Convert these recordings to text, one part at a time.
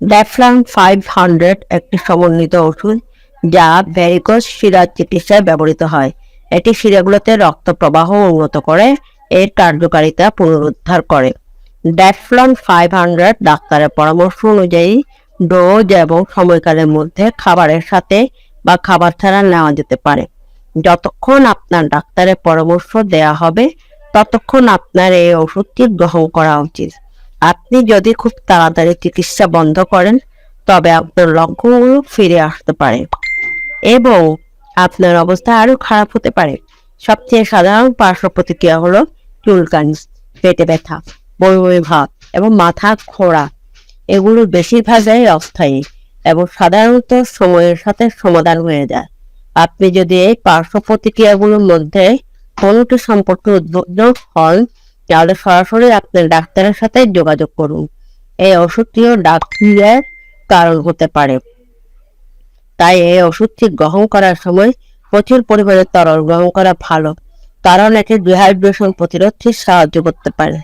ড্যাফলান 500 একটি সমন্বিত ওষুধ যা ভ্যারিকোজ শিরার চিকিৎসায় ব্যবহৃত হয়। এটি শিরাগুলোতে রক্ত প্রবাহ উন্নত করে, এর কার্যকারিতা পুনরুদ্ধার করে। ড্যাফলন 500 ডাক্তারের পরামর্শ অনুযায়ী ডোজ এবং সময়কালের মধ্যে খাবারের সাথে বা খাবার ছাড়া নেওয়া যেতে পারে। যতক্ষণ আপনার ডাক্তারের পরামর্শ দেয়া হবে ততক্ষণ আপনার এই ওষুধটি গ্রহণ করা উচিত। আপনি যদি খুব তাড়াতাড়ি চিকিৎসা বন্ধ করেন তবে আপনার লক্ষণগুলো ফিরে আসতে পারে এবং আপনার অবস্থা আরো খারাপ হতে পারে। সবচেয়ে সাধারণ পার্শ্ব প্রতিক্রিয়া হলো চুলকানি, পেটে ব্যথা, বমি বমি ভাব এবং মাথা ঘোরা। এগুলো বেশিরভাগই অস্থায়ী এবং সাধারণত সময়ের সাথে সমাধান হয়ে যায়। আপনি যদি এই পার্শ্ব প্রতিক্রিয়াগুলোর মধ্যে কোনোটি সম্পর্কে উদ্বিগ্ন হন তাহলে সরাসরি আপনার ডাক্তারের সাথে যোগাযোগ করুন। এই ওষুধটিও ডায়রিয়ার কারণ হতে পারে, তাই এই ওষুধটি গ্রহণ করার সময় প্রচুর পরিমাণে তরল গ্রহণ করা ভালো, কারণ এটি ডিহাইড্রেশন প্রতিরোধে সাহায্য করতে পারে।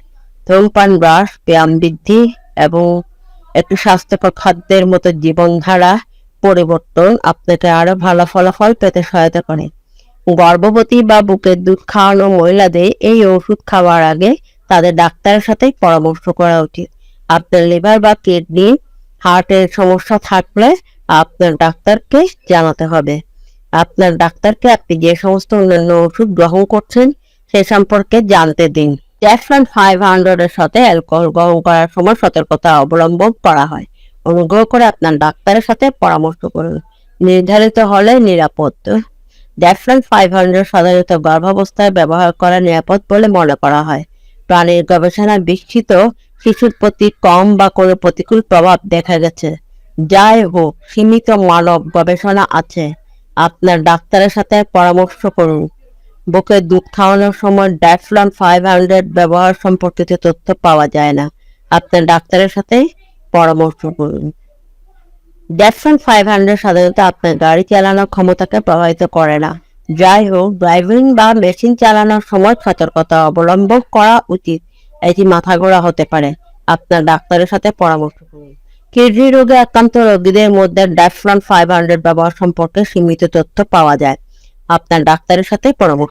ধূমপান হ্রাস, ব্যায়াম বৃদ্ধি এবং একটি স্বাস্থ্যকর খাদ্যের মতো জীবনধারা পরিবর্তন আপনাকে আরো ভালো ফলাফল পেতে সহায়তা করে। গর্ভবতী বা বুকের দুধ খাওয়ানো মহিলাদের এই ওষুধ খাওয়ার আগে তাদের ডাক্তারের সাথে পরামর্শ করা উচিত। আপনার লিভার বা কিডনি, হার্টের সমস্যা থাকলে আপনার ডাক্তারকে জানাতে হবে। আপনার ডাক্তারকে আপনি যে সমস্ত অন্যান্য ওষুধ গ্রহণ করছেন সে সম্পর্কে জানতে দিন। ড্যাফলান 500 এর সাথে অ্যালকোহল গ্রহণ করার সময় সতর্কতা অবলম্বন করা হয়। অনুগ্রহ করে আপনার ডাক্তারের সাথে পরামর্শ করুন, নির্ধারিত হলে নিরাপদ। ড্যাফলান 500 সাধারণত গর্ভাবস্থায় ব্যবহার করা নিরাপদ বলে মনে করা হয়। প্রাণীর গবেষণায় বিকশিত শিশুর প্রতি কম বা কোনো প্রতিকূল প্রভাব দেখা গেছে। যাই হোক, সীমিত মানব গবেষণা আছে। আপনার ডাক্তারের সাথে পরামর্শ করুন। বুকের দুধ খাওয়ানোর সময় ড্যাফলন 500 ব্যবহার সম্পর্কিত তথ্য পাওয়া যায় না। আপনার ডাক্তারের সাথে পরামর্শ করুন। ড্যাফলন 500 সাধারণত আপনার গাড়ি চালানোর ক্ষমতাকে প্রভাবিত করে না। যাই হোক, ড্রাইভিং বা মেশিন চালানোর সময় সতর্কতা অবলম্বন করা উচিত। এটি মাথা ঘোরা হতে পারে। আপনার ডাক্তারের সাথে পরামর্শ করুন। কিডনি রোগে আক্রান্ত রোগীদের মধ্যে ড্যাফলন 500 ব্যবহার সম্পর্কে সীমিত তথ্য পাওয়া যায়। আপনার ডাক্তারের সাথে পরামর্শ